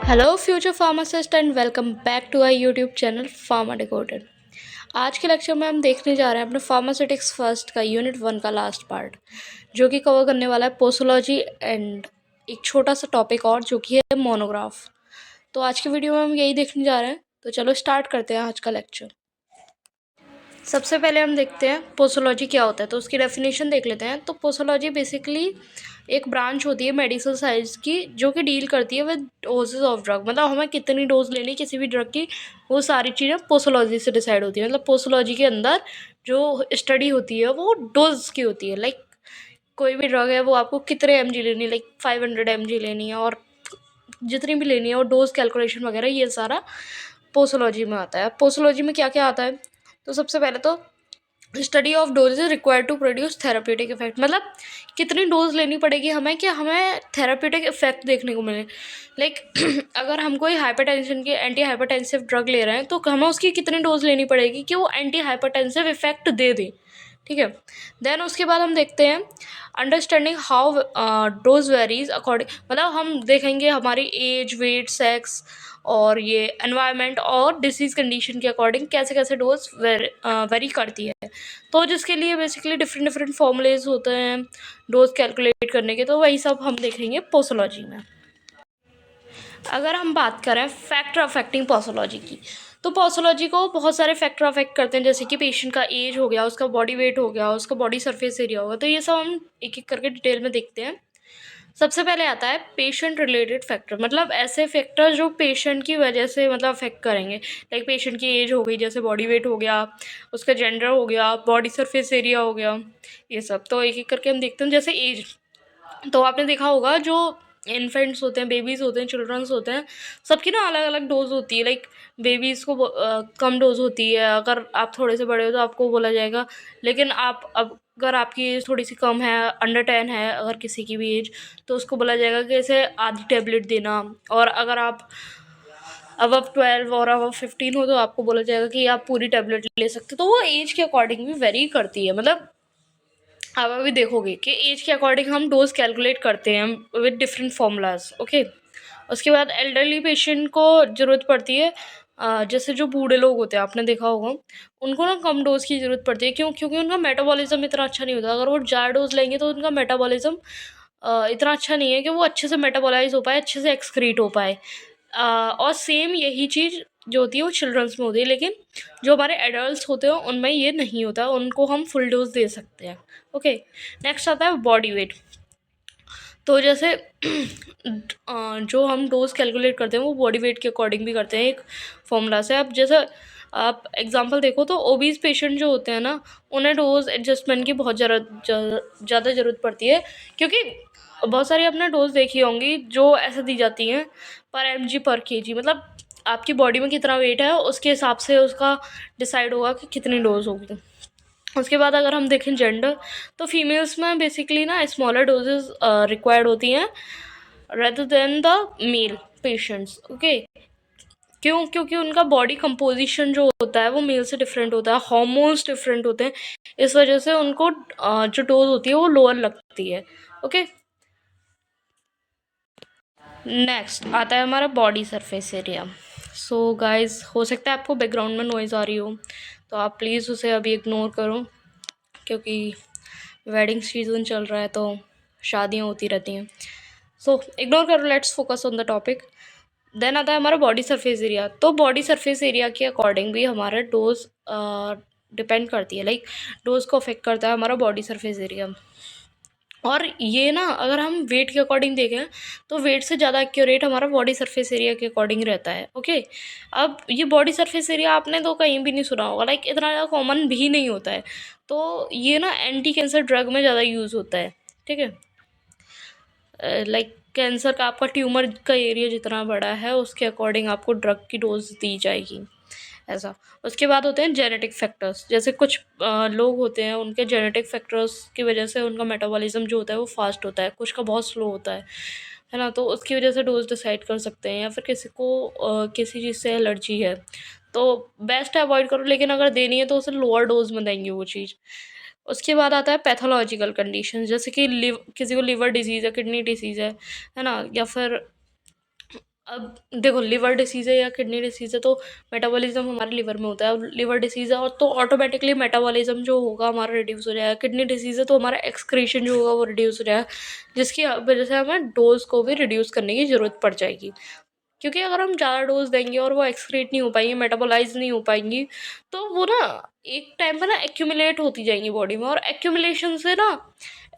Hello future pharmacist and welcome back to our YouTube channel pharma decoded. आज के lecture में हम देखने जा रहे हैं अपने फार्मास्यूटिक्स फर्स्ट का यूनिट 1 का लास्ट पार्ट, जो कि कवर करने वाला है पोसोलॉजी एंड एक छोटा सा टॉपिक और जो कि है मोनोग्राफ। तो आज की वीडियो में हम यही देखने जा रहे हैं, तो चलो स्टार्ट करते हैं आज का लेक्चर। सबसे पहले हम देखते हैं पोसोलॉजी क्या होता है, तो उसकी डेफिनेशन देख लेते हैं। तो पोसोलॉजी बेसिकली एक ब्रांच होती है मेडिकल साइंस की जो कि डील करती है विद डोजेज ऑफ ड्रग, मतलब हमें कितनी डोज लेनी है किसी भी ड्रग की, वो सारी चीज़ें पोसोलॉजी से डिसाइड होती है। मतलब पोसोलॉजी के अंदर जो स्टडी होती है वो डोज की होती है। लाइक कोई भी ड्रग है वो आपको कितने mg लेनी है, लाइक 500 mg लेनी है, और जितनी भी लेनी है और डोज कैलकुलेशन वगैरह ये सारा पोसोलॉजी में आता है। पोसोलॉजी में क्या क्या आता है, तो सबसे पहले तो study of dose is required to produce therapeutic effect, मतलब कितनी डोज लेनी पड़ेगी हमें कि हमें थेराप्यूटिक इफेक्ट देखने को मिले। लाइक अगर हम कोई हाइपरटेंशन की एंटी हाइपरटेंसिव ड्रग ले रहे हैं तो हमें उसकी कितनी डोज लेनी पड़ेगी कि वो एंटी हाइपरटेंसिव इफेक्ट दे दे। ठीक है, देन उसके बाद हम देखते हैं understanding how dose varies according, मतलब हम देखेंगे हमारी एज, वेट, सेक्स और ये एनवायरनमेंट और डिसीज़ कंडीशन के अकॉर्डिंग कैसे कैसे डोज वेरी करती है। तो जिसके लिए बेसिकली डिफरेंट डिफरेंट फॉर्मूलेज होते हैं डोज कैलकुलेट करने के, तो वही सब हम देखेंगे पोसोलॉजी में। अगर हम बात करें फैक्टर अफेक्टिंग पोसोलॉजी की, तो पोसोलॉजी को बहुत सारे फैक्टर अफेक्ट करते हैं, जैसे कि पेशेंट का एज हो गया, उसका बॉडी वेट हो गया, उसका बॉडी सरफेस एरिया होगा। तो ये सब हम एक एक करके डिटेल में देखते हैं। सबसे पहले आता है पेशेंट रिलेटेड फैक्टर, मतलब ऐसे फैक्टर जो पेशेंट की वजह से मतलब अफेक्ट करेंगे। लाइक पेशेंट की एज हो गई, जैसे बॉडी वेट हो गया, उसका जेंडर हो गया, बॉडी सरफेस एरिया हो गया, ये सब। तो एक एक करके हम देखते हैं। जैसे एज, तो आपने देखा होगा जो इन्फेंट्स होते हैं, बेबीज़ होते हैं, चिल्ड्रंस होते हैं, सबकी ना अलग अलग डोज होती है। लाइक बेबीज़ को कम डोज होती है, अगर आप थोड़े से बड़े हो तो आपको बोला जाएगा। लेकिन आप अब अगर आपकी एज थोड़ी सी कम है, अंडर 10 है अगर किसी की भी एज, तो उसको बोला जाएगा कि इसे आधी टेबलेट देना। और अगर आप अबव 12 और अबव 15 हो तो आपको बोला जाएगा कि आप पूरी टेबलेट ले सकते हो। तो वो एज के अकॉर्डिंग भी वेरी करती है। मतलब आप अभी देखोगे कि एज के अकॉर्डिंग हम डोज कैलकुलेट करते हैं विद डिफरेंट फॉर्मूलाज। ओके, उसके बाद एल्डरली पेशेंट को ज़रूरत पड़ती है, जैसे जो बूढ़े लोग होते हैं आपने देखा होगा, उनको ना कम डोज की ज़रूरत पड़ती है। क्यों? क्योंकि उनका मेटाबॉलिज्म इतना अच्छा नहीं होता। अगर वो ज़्यादा डोज लेंगे तो उनका मेटाबॉलिज्म इतना अच्छा नहीं है कि वो अच्छे से मेटाबॉलाइज हो पाए, अच्छे से एक्सक्रीट हो पाए। और सेम यही चीज़ जो होती है वो चिल्ड्रंस में होती है, लेकिन जो हमारे एडल्ट होते हैं उनमें ये नहीं होता, उनको हम फुल डोज दे सकते हैं। ओके, नेक्स्ट आता है बॉडी वेट। तो जैसे जो हम डोज कैलकुलेट करते हैं वो बॉडी वेट के अकॉर्डिंग भी करते हैं एक फॉर्मूला से। अब जैसे आप एग्जांपल देखो तो ओबीज पेशेंट जो होते हैं ना, उन्हें डोज एडजस्टमेंट की बहुत ज़्यादा ज़रूरत पड़ती है, क्योंकि बहुत सारी आपने डोज देखी होंगी जो ऐसे दी जाती हैं पर mg पर केजी, मतलब आपकी बॉडी में कितना वेट है उसके हिसाब से उसका डिसाइड होगा कि कितनी डोज होगी। उसके बाद अगर हम देखें जेंडर, तो फीमेल्स में बेसिकली ना स्मॉलर डोजेस रिक्वायर्ड होती हैं rather than the male patients. Okay, क्यों? क्योंकि उनका बॉडी कंपोजिशन जो होता है वो मेल से डिफरेंट होता है, हार्मोन्स डिफरेंट होते हैं, इस वजह से उनको जो डोज होती है वो लोअर लगती है। ओके, नेक्स्ट आता है हमारा body surface area. So guys, हो सकता है आपको बैकग्राउंड में नॉइज़ आ रही हो, तो आप प्लीज़ उसे अभी इग्नोर करो, क्योंकि वेडिंग सीजन चल रहा है तो शादियाँ होती रहती हैं। सो इग्नोर करो, let's focus on the topic. Then आता है हमारा बॉडी सरफेस एरिया। तो बॉडी सरफेस एरिया के अकॉर्डिंग भी हमारा डोज डिपेंड करती है। लाइक डोज को अफेक्ट करता है हमारा बॉडी सरफेस एरिया। और ये ना अगर हम वेट के अकॉर्डिंग देखें तो वेट से ज़्यादा एक्यूरेट हमारा बॉडी सरफेस एरिया के अकॉर्डिंग रहता है। ओके, अब ये बॉडी सरफेस एरिया आपने तो कहीं भी नहीं सुना होगा, लाइक इतना ज़्यादा कॉमन भी नहीं होता है। तो ये ना एंटी कैंसर ड्रग में ज़्यादा यूज़ होता है। ठीक है, लाइक कैंसर का आपका ट्यूमर का एरिया जितना बड़ा है उसके अकॉर्डिंग आपको ड्रग की डोज दी जाएगी, ऐसा। उसके बाद होते हैं जेनेटिक फैक्टर्स। जैसे कुछ लोग होते हैं उनके जेनेटिक फैक्टर्स की वजह से उनका मेटाबॉलिज्म जो होता है वो फास्ट होता है, कुछ का बहुत स्लो होता है ना। तो उसकी वजह से डोज डिसाइड कर सकते हैं। या फिर किसी को किसी चीज़ से एलर्जी है तो बेस्ट है अवॉइड करो, लेकिन अगर देनी है तो उसे लोअर डोज में देंगे वो चीज़। उसके बाद आता है पैथोलॉजिकल कंडीशन, जैसे कि किसी को लिवर डिजीज़ है, किडनी डिसीज़ है ना, या फिर अब देखो, लिवर डिसीज़ है या किडनी डिसीज़ है तो मेटाबॉलिज्म हमारे लिवर में होता है। अब लिवर डिसीज़ है और तो ऑटोमेटिकली मेटाबॉलिज्म जो होगा हमारा रिड्यूस हो जाएगा। किडनी डिसीज़ है तो हमारा एक्सक्रीशन जो होगा वो रिड्यूस हो जाएगा, जिसकी वजह से हमें डोज़ को भी रिड्यूस करने की ज़रूरत पड़ जाएगी। क्योंकि अगर हम ज़्यादा डोज़ देंगे और वो एक्सक्रीट नहीं हो पाएंगी, मेटाबोलाइज नहीं हो पाएंगी, तो वो ना एक टाइम पर ना एक्यूमुलेट होती जाएंगी बॉडी में, और एक्यूमुलेशन से ना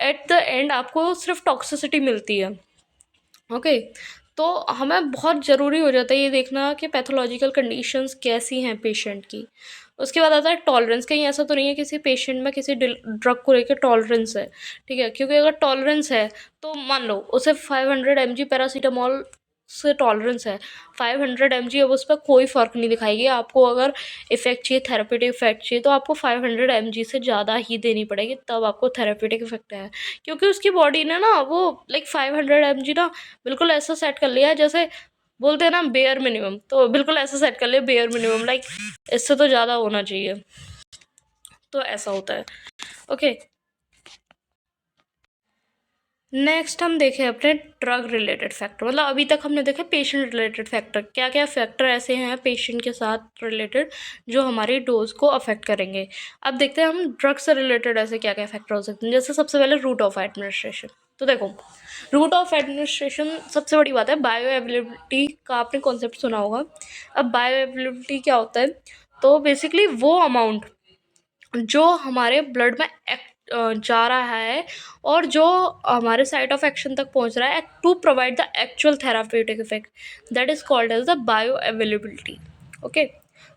एट द एंड आपको सिर्फ टॉक्सिसिटी मिलती है। ओके, तो हमें बहुत ज़रूरी हो जाता है ये देखना कि पैथोलॉजिकल कंडीशंस कैसी हैं पेशेंट की। उसके बाद आता है टॉलरेंस। कहीं ऐसा तो नहीं है किसी पेशेंट में किसी ड्रग को लेकर टॉलरेंस है, ठीक है? क्योंकि अगर टॉलरेंस है तो मान लो उसे 500 mg पैरासीटामॉल से टॉलरेंस है, 500 mg, अब उस पर कोई फ़र्क नहीं दिखाएगी। आपको अगर इफ़ेक्ट चाहिए, थेरेपेटिक इफ़ेक्ट चाहिए, तो आपको 500 mg से ज़्यादा ही देनी पड़ेगी, तब आपको थेरेपेटिक इफ़ेक्ट है। क्योंकि उसकी बॉडी ने ना वो लाइक 500 mg ना बिल्कुल ऐसा सेट कर लिया है, जैसे बोलते हैं ना बेयर मिनिमम, तो बिल्कुल ऐसा सेट कर लिया बेयर मिनिमम, लाइक इससे तो ज़्यादा होना चाहिए। तो ऐसा होता है। ओके, नेक्स्ट हम देखें अपने ड्रग रिलेटेड फैक्टर। मतलब अभी तक हमने देखे पेशेंट रिलेटेड फैक्टर, क्या क्या फैक्टर ऐसे हैं पेशेंट के साथ रिलेटेड जो हमारी डोज को अफेक्ट करेंगे। अब देखते हैं हम ड्रग से रिलेटेड ऐसे क्या क्या फैक्टर हो सकते हैं। जैसे सबसे पहले रूट ऑफ एडमिनिस्ट्रेशन। तो देखो, रूट ऑफ एडमिनिस्ट्रेशन सबसे बड़ी बात है। बायो अवेलेबिलिटी का आपने कॉन्सेप्ट सुना होगा। अब बायो अवेलेबिलिटी क्या होता है? तो बेसिकली वो अमाउंट जो हमारे ब्लड में जा रहा है और जो हमारे साइट ऑफ एक्शन तक पहुंच रहा है to provide the actual therapeutic effect, that is called as the bioavailability. Okay,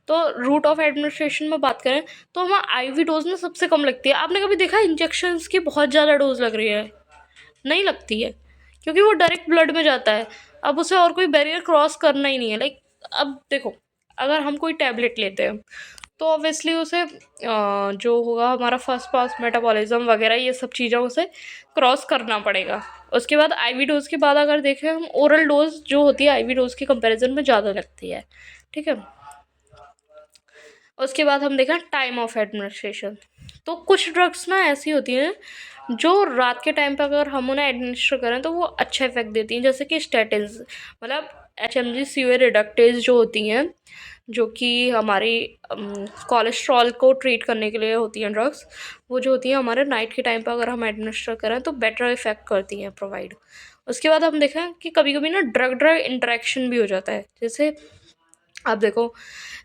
तो रूट ऑफ एडमिनिस्ट्रेशन में बात करें तो हमें आईवी डोज में सबसे कम लगती है। आपने कभी देखा इंजेक्शंस की बहुत ज़्यादा डोज लग रही है? नहीं लगती है, क्योंकि वो डायरेक्ट ब्लड में जाता है। अब उसे और कोई बैरियर क्रॉस करना ही नहीं है। लाइक अब देखो, अगर हम कोई टैबलेट लेते हैं तो ऑब्वियसली उसे जो होगा हमारा फर्स्ट पास मेटाबॉलिज्म वगैरह ये सब चीज़ें उसे क्रॉस करना पड़ेगा। उसके बाद आईवी डोज के बाद अगर देखें हम, ओरल डोज जो होती है आईवी डोज के कंपैरिजन में ज़्यादा लगती है, ठीक है? उसके बाद हम देखें टाइम ऑफ एडमिनिस्ट्रेशन। तो कुछ ड्रग्स ना ऐसी होती हैं जो रात के टाइम पर अगर हम उन्हें एडमिनिस्टर करें तो वो अच्छा इफेक्ट देती हैं, जैसे कि स्टेटिन्स, मतलब HMG CoA रिडक्टेज जो होती हैं, जो कि हमारी कोलेस्ट्रॉल को ट्रीट करने के लिए होती हैं ड्रग्स। वो जो होती हैं हमारे नाइट के टाइम पर अगर हम एडमिनिस्टर करें तो बेटर इफेक्ट करती हैं प्रोवाइड। उसके बाद हम देखें कि कभी कभी ना ड्रग ड्रग इंटरेक्शन भी हो जाता है। जैसे आप देखो,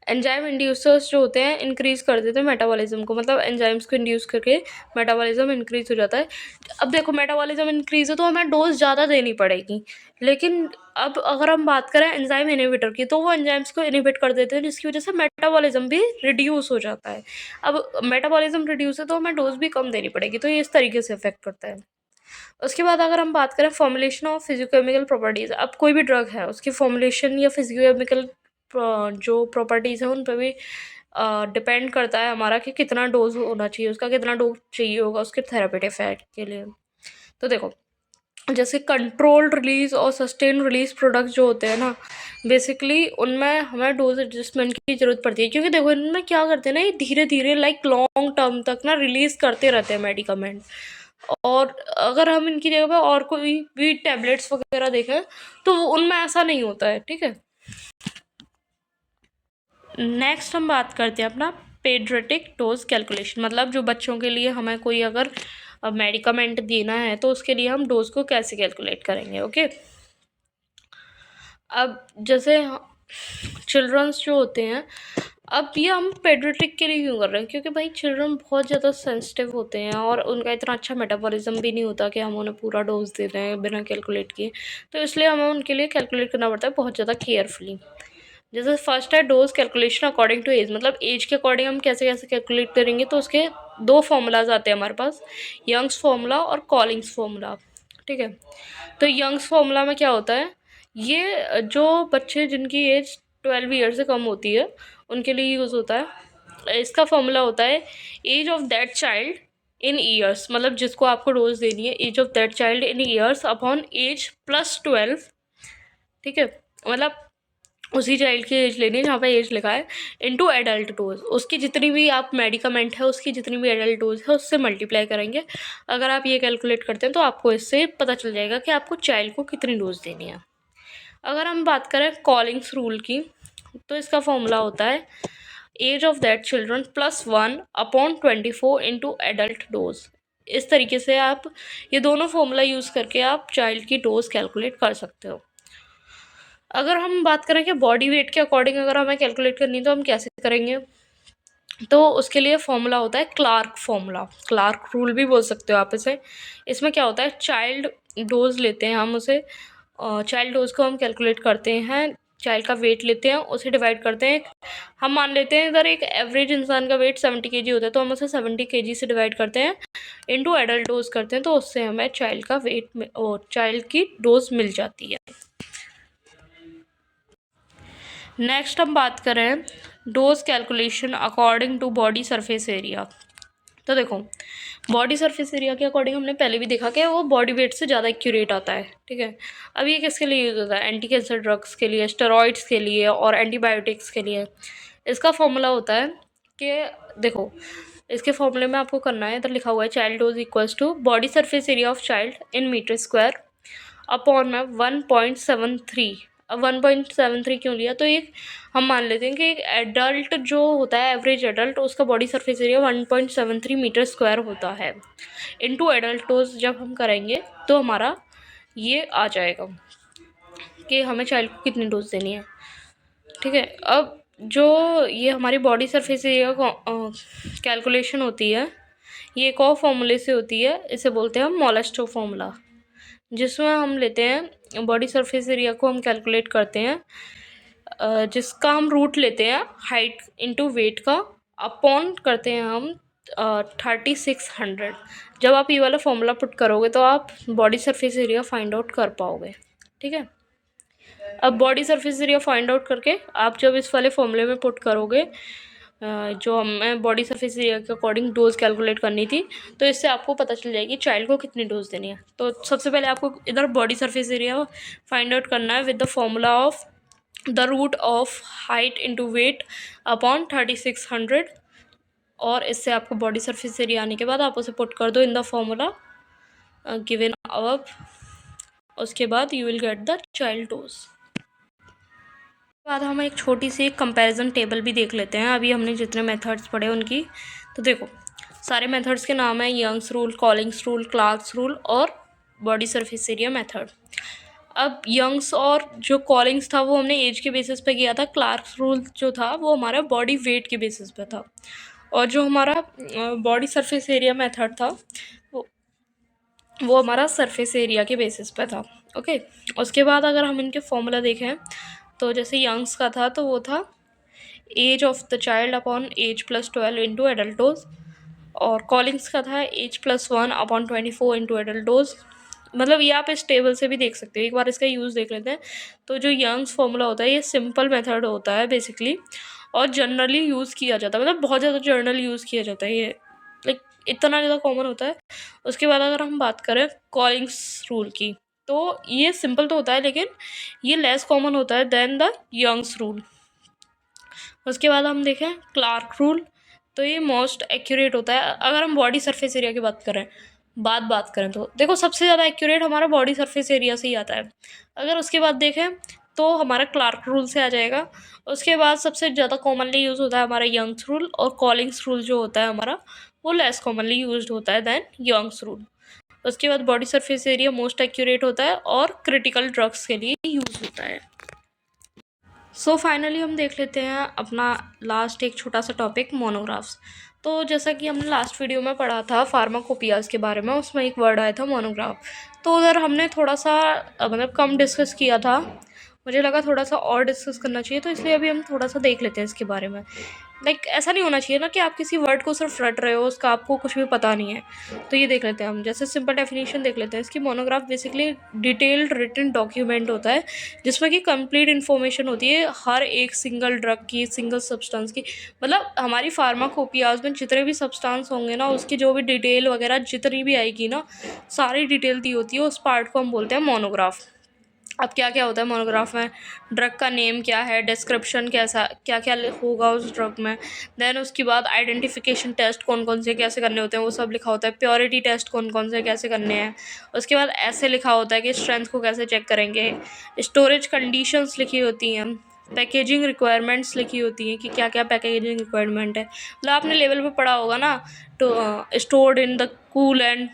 एंजाइम इंड्यूसर्स जो होते हैं इंक्रीज़ कर देते हैं मेटाबॉलिज्म को, मतलब एंजाइम्स को इंड्यूस करके मेटाबॉलिज्म इंक्रीज़ हो जाता है। अब देखो, मेटाबॉलिज्म इंक्रीज़ है तो हमें डोज ज़्यादा देनी पड़ेगी, लेकिन अब अगर हम बात करें एंजाइम इनहिबिटर की तो वो एंजाइम्स को इनहिबिट कर देते हैं, जिसकी वजह से मेटाबॉलिज्म भी रिड्यूस हो जाता है। अब मेटाबॉलिज्म रिड्यूस है तो हमें डोज भी कम देनी पड़ेगी, तो ये इस तरीके से इफेक्ट करता है। उसके बाद अगर हम बात करें फॉर्मुलेशन ऑफ फिजिकोकेमिकल प्रॉपर्टीज़, अब कोई भी ड्रग है उसकी फॉर्मुलेशन या फिजिकोकेमिकल जो प्रॉपर्टीज़ हैं उन पर भी डिपेंड करता है हमारा कि कितना डोज होना चाहिए, उसका कितना डोज चाहिए होगा उसके थेरापेटिक इफेक्ट के लिए। तो देखो, जैसे कंट्रोल्ड रिलीज और सस्टेन रिलीज प्रोडक्ट्स जो होते हैं ना, बेसिकली उनमें हमें डोज एडजस्टमेंट की ज़रूरत पड़ती है, क्योंकि देखो इनमें क्या करते हैं ना, ये धीरे धीरे लाइक लॉन्ग टर्म तक ना रिलीज़ करते रहते हैं मेडिकामेंट। और अगर हम इनकी जगह पे और कोई भी टैबलेट्स वगैरह देखें तो उनमें ऐसा नहीं होता है, ठीक है? नेक्स्ट हम बात करते हैं अपना पेडियाट्रिक डोज कैलकुलेशन। मतलब जो बच्चों के लिए हमें कोई अगर मेडिकामेंट देना है तो उसके लिए हम डोज को कैसे कैलकुलेट करेंगे। ओके, अब जैसे चिल्ड्रंस जो होते हैं, अब ये हम पेडियाट्रिक के लिए क्यों कर रहे हैं? क्योंकि भाई चिल्ड्रन बहुत ज़्यादा सेंसिटिव होते हैं और उनका इतना अच्छा मेटाबॉलिज्म भी नहीं होता कि हम उन्हें पूरा डोज दे दें बिना कैलकुलेट किए। तो इसलिए हमें उनके लिए कैलकुलेट करना पड़ता है बहुत ज़्यादा केयरफुली। जैसे फर्स्ट है dose calculation according to age. मतलब एज के अकॉर्डिंग हम कैसे कैसे कैलकुलेट करेंगे, तो उसके दो फॉर्मूलाज आते हैं हमारे पास, यंग्स फार्मूला और कॉलिंग्स फार्मूला, ठीक है? तो यंग्स फार्मूला में क्या होता है, ये जो बच्चे जिनकी एज 12 ईयर से कम होती है उनके लिए यूज़ होता है। इसका फॉर्मूला होता है age of that child in years, मतलब जिसको आपको डोज देनी है, age of that child in years upon age plus 12, ठीक है? मतलब उसी चाइल्ड की एज लेनी है जहाँ पे एज लिखा है, इनटू एडल्ट डोज। उसकी जितनी भी आप मेडिकामेंट है उसकी जितनी भी एडल्ट डोज है उससे मल्टीप्लाई करेंगे। अगर आप ये कैलकुलेट करते हैं तो आपको इससे पता चल जाएगा कि आपको चाइल्ड को कितनी डोज देनी है। अगर हम बात करें कॉलिंग्स रूल की, तो इसका फॉर्मूला होता है age of that children +1/24 into adult dose. इस तरीके से आप ये दोनों फॉर्मूला यूज़ करके आप चाइल्ड की डोज कैलकुलेट कर सकते हो। अगर हम बात करें कि बॉडी वेट के अकॉर्डिंग अगर हमें कैलकुलेट करनी है तो हम कैसे करेंगे, तो उसके लिए फॉर्मूला होता है क्लार्क फॉर्मूला, क्लार्क रूल भी बोल सकते हो आप इसे। इसमें क्या होता है, चाइल्ड डोज लेते हैं हम उसे, चाइल्ड डोज को हम कैलकुलेट करते हैं, चाइल्ड का वेट लेते हैं, उसे डिवाइड करते हैं। हम मान लेते हैं अगर एक एवरेज इंसान का वेट 70 kg होता है तो हम उसे 70 kg से डिवाइड करते हैं, इनटू एडल्ट डोज करते हैं, तो उससे हमें चाइल्ड का वेट और चाइल्ड की डोज मिल जाती है। नेक्स्ट हम बात करें dose calculation according to body surface area. तो देखो, बॉडी सरफेस एरिया के अकॉर्डिंग हमने पहले भी देखा कि वो बॉडी वेट से ज़्यादा एक्यूरेट आता है, ठीक है। अब ये किसके लिए यूज़ होता है, एंटी कैंसर ड्रग्स के लिए, स्टेरॉइड्स के लिए और एंटीबायोटिक्स के लिए। इसका फॉर्मूला होता है कि देखो, इसके फॉर्मूले में आपको करना है, इधर लिखा हुआ है child dose equals to body surface area of child in meter square upon में 1.73। अब 1.73 क्यों लिया, तो एक हम मान लेते हैं कि एक एडल्ट जो होता है, एवरेज एडल्ट, उसका body surface area 1.73 meter square होता है। इनटू एडल्ट डोज जब हम करेंगे तो हमारा ये आ जाएगा कि हमें चाइल्ड को कितनी डोज देनी है, ठीक है। अब जो ये हमारी बॉडी सरफेस एरिया कैलकुलेशन होती है, ये एक और फॉर्मूले से होती है, इसे बोलते हैं हम मोलेस्टो फॉर्मूला, जिसमें हम लेते हैं बॉडी सरफेस एरिया को हम कैलकुलेट करते हैं, जिसका हम रूट लेते हैं हाइट इंटू वेट का, अपॉन करते हैं हम 3600। जब आप ये वाला फॉर्मूला पुट करोगे तो आप body surface area find out कर पाओगे, ठीक है। अब body surface area find out करके आप जब इस वाले फॉर्मूले में पुट करोगे, जो हमें बॉडी सरफेस एरिया के अकॉर्डिंग डोज कैलकुलेट करनी थी, तो इससे आपको पता चल जाएगी चाइल्ड को कितनी डोज देनी है। तो सबसे पहले आपको इधर body surface area find out करना है with the formula of the root of height into weight upon 3600, और इससे आपको बॉडी सरफेस एरिया आने के बाद आप उसे पुट कर दो in the formula given above, उसके बाद you will get the child dose. बाद हम एक छोटी सी कंपैरिजन टेबल भी देख लेते हैं अभी हमने जितने मेथड्स पढ़े उनकी। तो देखो, सारे मेथड्स के नाम है Young's rule, Cowling's rule, Clark's rule और बॉडी सरफेस एरिया मेथड। अब यंग्स और जो कॉलिंग्स था वो हमने एज के बेसिस पे किया था, क्लार्क्स रूल जो था वो हमारा बॉडी वेट के बेसिस पे था, और जो हमारा बॉडी सरफेस एरिया मेथड था वो हमारा सरफेस एरिया के बेसिस पे था, ओके। उसके बाद अगर हम इनके फॉर्मूला देखें, तो जैसे यंग्स का था तो वो था age of the child upon age +12 into adult dose, और कॉलिंग्स का था age +1 upon 24 into adult dose. मतलब ये आप इस टेबल से भी देख सकते हो, एक बार इसका यूज़ देख लेते हैं। तो जो यंग्स फॉर्मूला होता है ये सिंपल मेथड होता है बेसिकली, और जनरली यूज़ किया जाता है, मतलब बहुत ज़्यादा जनरल यूज़ किया जाता है, ये लाइक इतना ज़्यादा कॉमन होता है। उसके बाद अगर हम बात करें कॉलिंग्स रूल की, तो ये सिंपल तो होता है लेकिन ये लेस कॉमन होता है देन द यंग्स रूल। उसके बाद हम देखें क्लार्क रूल, तो ये मोस्ट एक्यूरेट होता है। अगर हम बॉडी सरफेस एरिया की बात करें तो देखो, सबसे ज़्यादा एक्यूरेट हमारा बॉडी सरफेस एरिया से ही आता है। अगर उसके बाद देखें तो हमारा क्लार्क रूल से आ जाएगा। उसके बाद सबसे ज़्यादा कॉमनली यूज़ होता है हमारा यंग्स रूल, और कॉलिंग्स रूल जो होता है हमारा वो लेस कॉमनली यूज होता है दैन यंग्स रूल। उसके बाद body surface area most accurate होता है और क्रिटिकल ड्रग्स के लिए यूज़ होता है। सो फाइनली हम देख लेते हैं अपना लास्ट एक छोटा सा टॉपिक, मोनोग्राफ्स। तो जैसा कि हमने लास्ट वीडियो में पढ़ा था फार्माकोपियाज के बारे में, उसमें एक वर्ड आया था मोनोग्राफ। तो उधर हमने थोड़ा सा मतलब कम डिस्कस किया था, मुझे लगा थोड़ा सा और डिस्कस करना चाहिए, तो इसलिए अभी हम थोड़ा सा देख लेते हैं इसके बारे में। लाइक ऐसा नहीं होना चाहिए ना कि आप किसी वर्ड को सिर्फ रट रहे हो, उसका आपको कुछ भी पता नहीं है। तो ये देख लेते हैं हम, जैसे सिंपल डेफिनेशन देख लेते हैं इसकी। Monograph basically detailed written document होता है जिसमें कि कंप्लीट इन्फॉर्मेशन होती है हर एक सिंगल ड्रग की, सिंगल सब्सटेंस की। मतलब हमारी फार्माकोपियाज में जितने भी सब्सटेंस होंगे ना, उसकी जो भी डिटेल वगैरह जितनी भी आएगी ना, सारी डिटेल दी होती है, उस पार्ट को हम बोलते हैं मोनोग्राफ। अब क्या क्या होता है मोनोग्राफ में, ड्रग का नेम क्या है, डिस्क्रिप्शन कैसा क्या क्या होगा उस ड्रग में, देन उसके बाद आइडेंटिफिकेशन टेस्ट कौन कौन से कैसे करने होते हैं वो सब लिखा होता है, प्योरिटी टेस्ट कौन कौन से कैसे करने हैं, उसके बाद ऐसे लिखा होता है कि स्ट्रेंथ को कैसे चेक करेंगे, स्टोरेज कंडीशंस लिखी होती हैं, पैकेजिंग रिक्वायरमेंट्स लिखी होती हैं कि क्या क्या पैकेजिंग रिक्वायरमेंट है, मतलब आपने लेवल पे पढ़ा होगा ना, तो stored in the cool and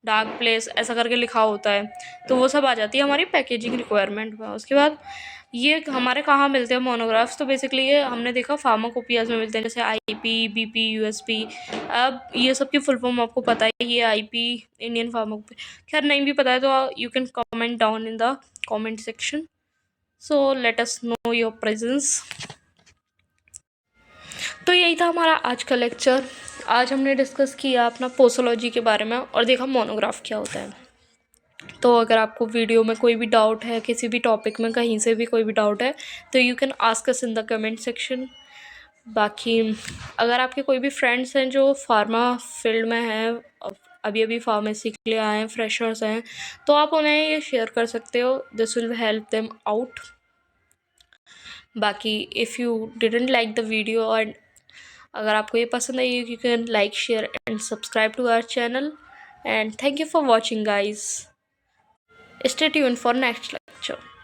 dark place ऐसा करके लिखा होता है, तो वो सब आ जाती है हमारी पैकेजिंग रिक्वायरमेंट में। उसके बाद ये हमारे कहाँ मिलते हैं मोनोग्राफ्स, तो बेसिकली ये हमने देखा फार्माकोपियाज में मिलते हैं, जैसे आईपी, बीपी, यूएसपी। अब ये सब की फुल फॉर्म आपको पता है, ये आईपी इंडियन फार्माकोपी, खैर नहीं भी पता है तो you can comment down in the comment section, so let us know your presence. तो यही था हमारा आज का लेक्चर। आज हमने डिस्कस किया अपना पोसोलॉजी के बारे में और देखा मोनोग्राफ क्या होता है। तो अगर आपको वीडियो में कोई भी डाउट है, किसी भी टॉपिक में कहीं से भी कोई भी डाउट है, तो you can ask us in the comment section. बाकी अगर आपके कोई भी फ्रेंड्स हैं जो फार्मा फील्ड में हैं, अभी अभी फार्मेसी के लिए आए हैं, फ्रेशर्स हैं, तो आप उन्हें ये शेयर कर सकते हो, this will help them out. बाकी if you didn't like the video और अगर आपको ये पसंद आई, you can like, share and subscribe to our channel, and thank you for watching guys. Stay tuned for next